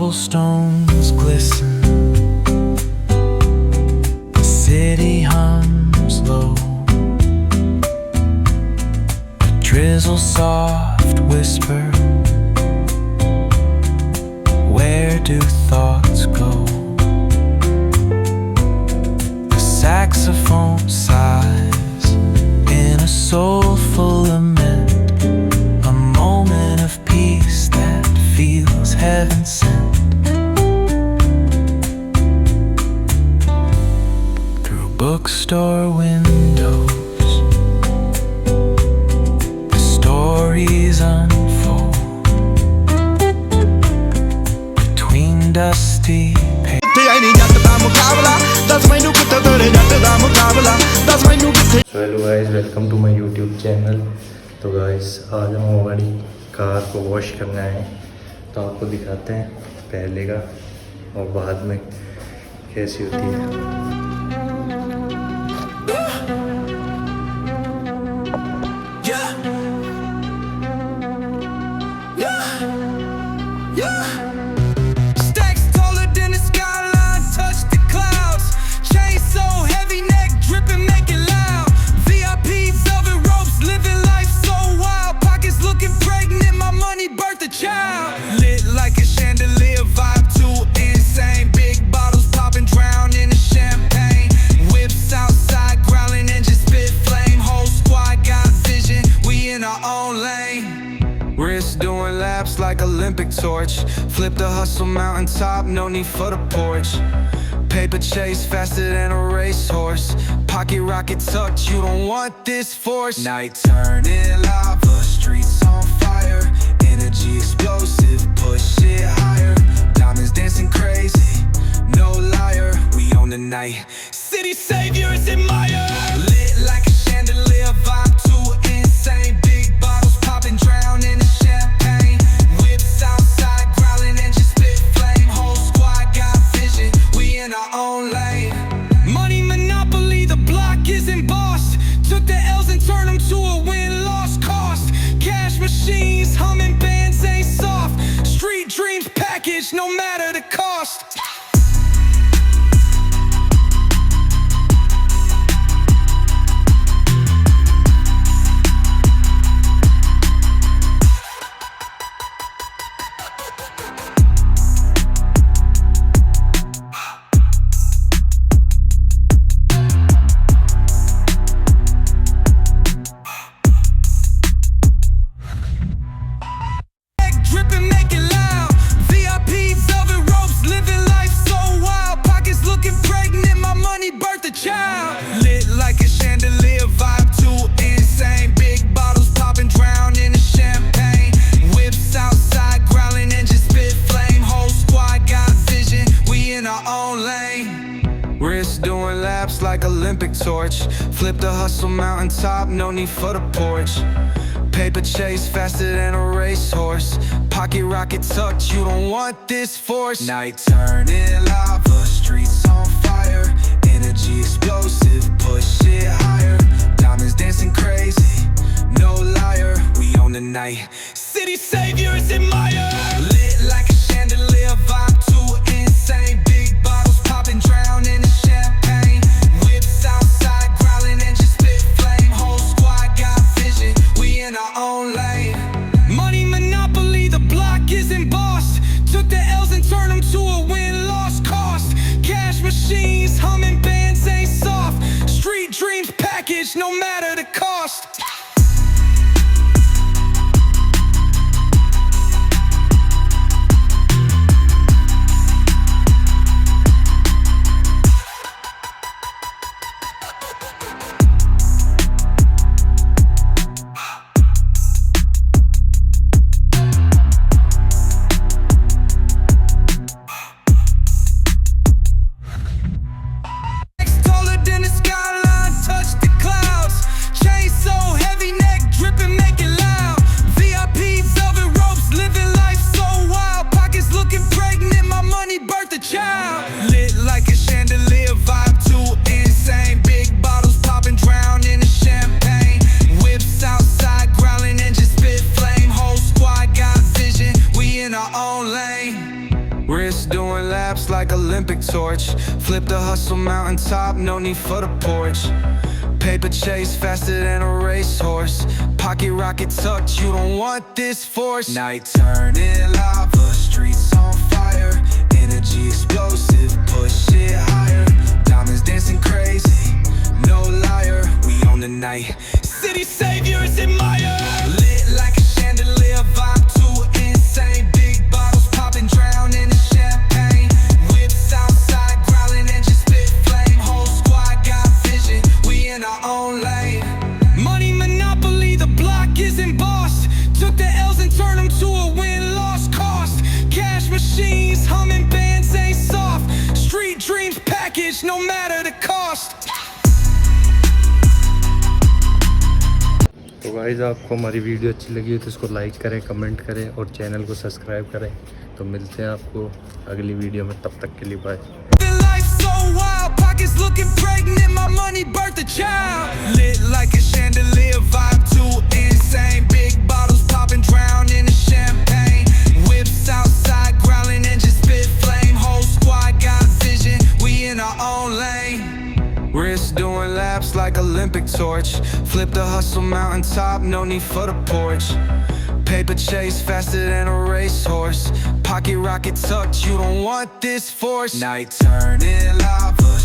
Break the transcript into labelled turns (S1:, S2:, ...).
S1: cobblestones glisten, the city hums low, a drizzle soft whisper, where do thoughts go? The saxophone sighs in a soulful lament, a moment of peace that feels heaven sent. Through bookstore windows, the stories unfold between dusty
S2: So hello guys, welcome to my YouTube channel. तो guys आज हम हमारी car को wash करना है, तो आपको दिखाते हैं पहले का और बाद में कैसी होती है।
S1: Doing laps like Olympic torch, flip the hustle mountaintop, no need for the porch. Paper chase faster than a racehorse, pocket rocket tucked, you don't want this force. Night turning lava, streets on fire, energy explosive, push it higher. Diamonds dancing crazy, no liar, we own the night. City saviors admire, lit like a chandelier, vibe too insane. Big bottles popping, drown in the champagne. Whips outside growling, and just spit flame. Whole squad got vision, we in our own lane. Money monopoly, the block is embossed. Took the L's and turned them to a win-loss cost. Cash machines humming, bands ain't soft. Street dreams packaged, no matter the cost. Doing laps like Olympic torch, flip the hustle mountaintop, no need for the porch. Paper chase faster than a racehorse, pocket rocket tucked, you don't want this force. Night turning lava, streets on fire, energy explosive, push it higher. Diamonds dancing crazy, no liar, we own the night. City saviors admire, lit like a chandelier, vibe too insane. Big bottles popping, drown in the champagne. Whips outside growling, and just spit flame. Whole squad got vision, we in our own lane. Money monopoly, the block is embossed. Took the L's and turned them to a win-loss cost. Cash machines humming, bands ain't soft. Street dreams packaged, no matter the cost. Taller than the skyline, touch the clouds. Chain so Olympic torch. Flip the hustle mountaintop, no need for the porch. Paper chase faster than a racehorse. Pocket rocket tucked, you don't want this force. Night turning lava, streets on fire. Energy explosive, push it higher. Diamonds dancing crazy, no liar. We own the night, city saviors admire. Lit like a chandelier, vibe too insane. Big bottles popping, drown in the champagne. Whips outside, growling and just spit flame. Whole squad got vision, we in our own lane. Money monopoly, the block is embossed. Took the L's and turned them to a win-loss cost. Cash machines, humming bands ain't soft. Street dreams packaged, no matter the cost.
S2: तो guys आपको हमारी video अच्छी लगी हो तो इसको like करें, comment करें और चैनल को सब्सक्राइब करें। तो मिलते हैं आपको अगली वीडियो में, तब तक के लिए bye.
S1: Life so wild, pockets looking pregnant, my money birthed a child. Lit like a chandelier, vibe too insane. Big bottles popping, drown in the champagne. Whips outside, growling and just spit flame. Whole squad got vision, we in our own lane. Wrist doing laps like Olympic torch. Flip the hustle mountaintop, no need for the porch. Paper chase faster than a racehorse. Pocket rocket tucked, you don't want this force. Night turning lava,